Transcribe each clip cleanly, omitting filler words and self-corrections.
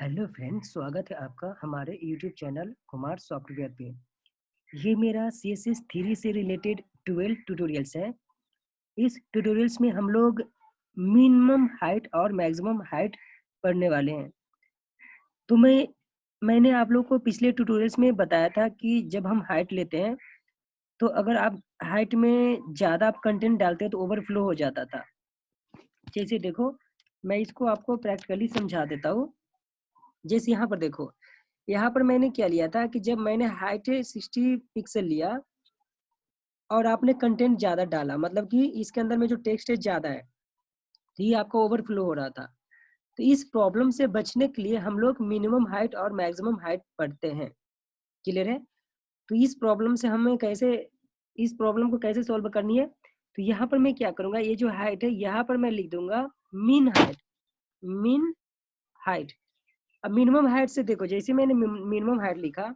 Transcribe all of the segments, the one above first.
Hello friends, स्वागत है आपका हमारे यूट्यूब चैनल कुमार सॉफ्टवेयर पे। ये मेरा CSS थ्री से रिलेटेड 12 ट्यूटोरियल्स है। इस ट्यूटोरियल्स में हम लोग मिनिमम हाइट और मैक्सिमम हाइट पढ़ने वाले हैं। तो मैंने आप लोग को पिछले ट्यूटोरियल्स में बताया था कि जब हम हाइट लेते हैं तो अगर आप हाइट में ज़्यादा आप कंटेंट डालते हैं तो ओवरफ्लो हो जाता था। जैसे देखो, मैं इसको आपको प्रैक्टिकली समझा देता हूँ। जैसे यहाँ पर देखो, यहाँ पर मैंने क्या लिया था कि जब मैंने हाइट 60 पिक्सल लिया और आपने कंटेंट ज़्यादा डाला, मतलब कि इसके अंदर में जो टेक्स्ट है ज़्यादा है, तो ये आपका ओवरफ्लो हो रहा था। तो इस प्रॉब्लम से बचने के लिए हम लोग मिनिमम हाइट और मैक्सिमम हाइट पढ़ते हैं। क्लियर है? तो इस प्रॉब्लम को कैसे सॉल्व करनी है, तो यहाँ पर मैं क्या करूँगा, ये जो हाइट है यहाँ पर मैं लिख दूंगा मीन हाइट। अब मिनिमम हाइट से देखो, जैसे मैंने मिनिमम हाइट लिखा,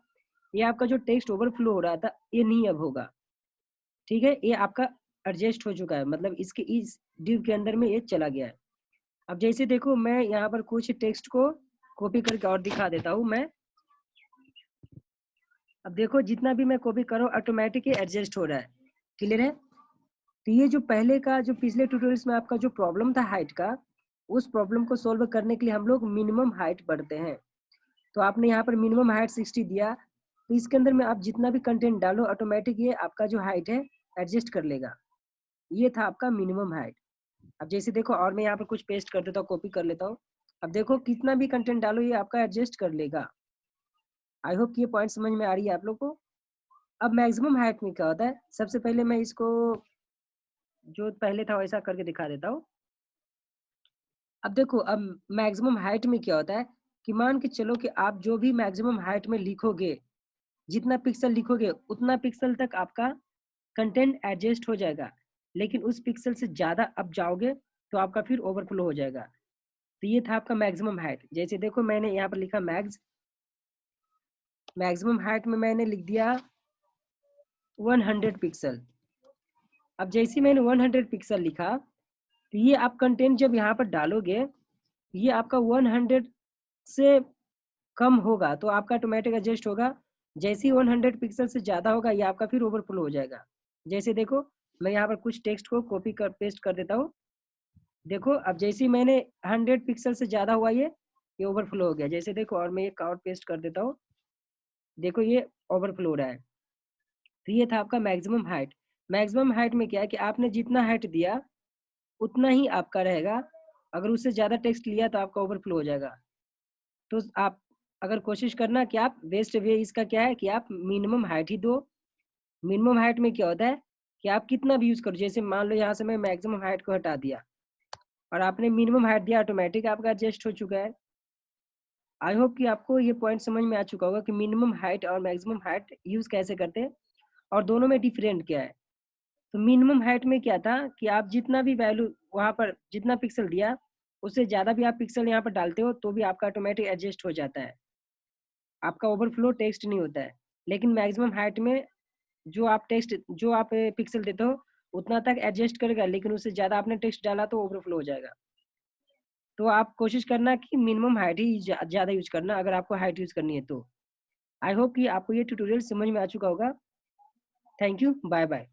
ये आपका जो टेक्स्ट ओवरफ्लो हो रहा था ये नहीं अब होगा। ठीक है, ये आपका एडजस्ट हो चुका है, मतलब इसके इस डिव के अंदर में ये चला गया है। अब जैसे देखो, मैं यहाँ पर कुछ टेक्स्ट को कॉपी करके और दिखा देता हूँ मैं। अब देखो, जितना भी मैं कॉपी कर रहा हूँ ऑटोमेटिक ये एडजस्ट हो रहा है। क्लियर है? तो ये जो पहले का जो पिछले ट्यूटोरियल्स में आपका जो प्रॉब्लम था हाइट का, उस प्रॉब्लम को सॉल्व करने के लिए हम लोग मिनिमम हाइट पढ़ते हैं। तो आपने यहाँ पर मिनिमम हाइट 60 दिया, तो इसके अंदर में आप जितना भी कंटेंट डालो ऑटोमेटिक ये आपका जो हाइट है एडजस्ट कर लेगा। ये था आपका मिनिमम हाइट। अब जैसे देखो, और मैं यहाँ पर कुछ पेस्ट कर देता हूँ, कॉपी कर लेता हूँ। अब देखो, कितना भी कंटेंट डालो ये आपका एडजस्ट कर लेगा। आई होप कि ये पॉइंट समझ में आ रही है आप लोग को। अब मैक्सिमम हाइट में क्या होता है, सबसे पहले मैं इसको जो पहले था वैसा करके दिखा देता हूँ। अब देखो, अब मैक्सिमम हाइट में क्या होता है कि मान के चलो कि आप जो भी मैक्सिमम हाइट में लिखोगे, जितना पिक्सल लिखोगे उतना पिक्सल तक आपका कंटेंट एडजस्ट हो जाएगा। लेकिन उस पिक्सल से ज़्यादा अब जाओगे तो आपका फिर ओवरफ्लो हो जाएगा। तो ये था आपका मैक्सिमम हाइट। जैसे देखो, मैंने यहाँ पर लिखा मैक्सिमम हाइट में मैंने लिख दिया 100 पिक्सल। अब जैसे मैंने 100 पिक्सल लिखा, तो ये आप कंटेंट जब यहाँ पर डालोगे, ये आपका 100 से कम होगा तो आपका ऑटोमेटिक एडजस्ट होगा। जैसे ही 100 पिक्सल से ज़्यादा होगा ये आपका फिर ओवरफ्लो हो जाएगा। जैसे देखो, मैं यहाँ पर कुछ टेक्स्ट को कॉपी कर पेस्ट कर देता हूँ। देखो, अब जैसे ही मैंने 100 पिक्सल से ज़्यादा हुआ ये ओवरफ्लो हो गया। जैसे देखो, और मैं एक और पेस्ट कर देता हूँ। देखो, ये ओवरफ्लो हो रहा है। तो ये था आपका मैक्सिमम हाइट। मैक्सिमम हाइट में क्या है कि आपने जितना हाइट दिया उतना ही आपका रहेगा। अगर उससे ज़्यादा टेक्स्ट लिया तो आपका ओवरफ्लो हो जाएगा। तो आप अगर कोशिश करना कि आप बेस्ट वे इसका क्या है कि आप मिनिमम हाइट ही दो। मिनिमम हाइट में क्या होता है कि आप कितना भी यूज़ करो, जैसे मान लो यहाँ से मैं मैक्सिमम हाइट को हटा दिया और आपने मिनिमम हाइट दिया, ऑटोमेटिक आपका एडजस्ट हो चुका है। आई होप कि आपको ये पॉइंट समझ में आ चुका होगा कि मिनिमम हाइट और मैक्सिमम हाइट यूज़ कैसे करते हैं और दोनों में डिफरेंट क्या है। तो मिनिमम हाइट में क्या था कि आप जितना भी वैल्यू वहाँ पर जितना पिक्सल दिया उससे ज़्यादा भी आप पिक्सल यहाँ पर डालते हो तो भी आपका ऑटोमेटिक एडजस्ट हो जाता है, आपका ओवरफ्लो टेक्स्ट नहीं होता है। लेकिन मैक्सिमम हाइट में जो आप पिक्सल देते हो उतना तक एडजस्ट करेगा, लेकिन उससे ज़्यादा आपने टेक्स्ट डाला तो ओवरफ्लो हो जाएगा। तो आप कोशिश करना कि मिनिमम हाइट ही ज़्यादा यूज़ करना अगर आपको हाइट यूज़ करनी है तो। आई होप कि आपको ये ट्यूटोरियल समझ में आ चुका होगा। Thank you, bye bye.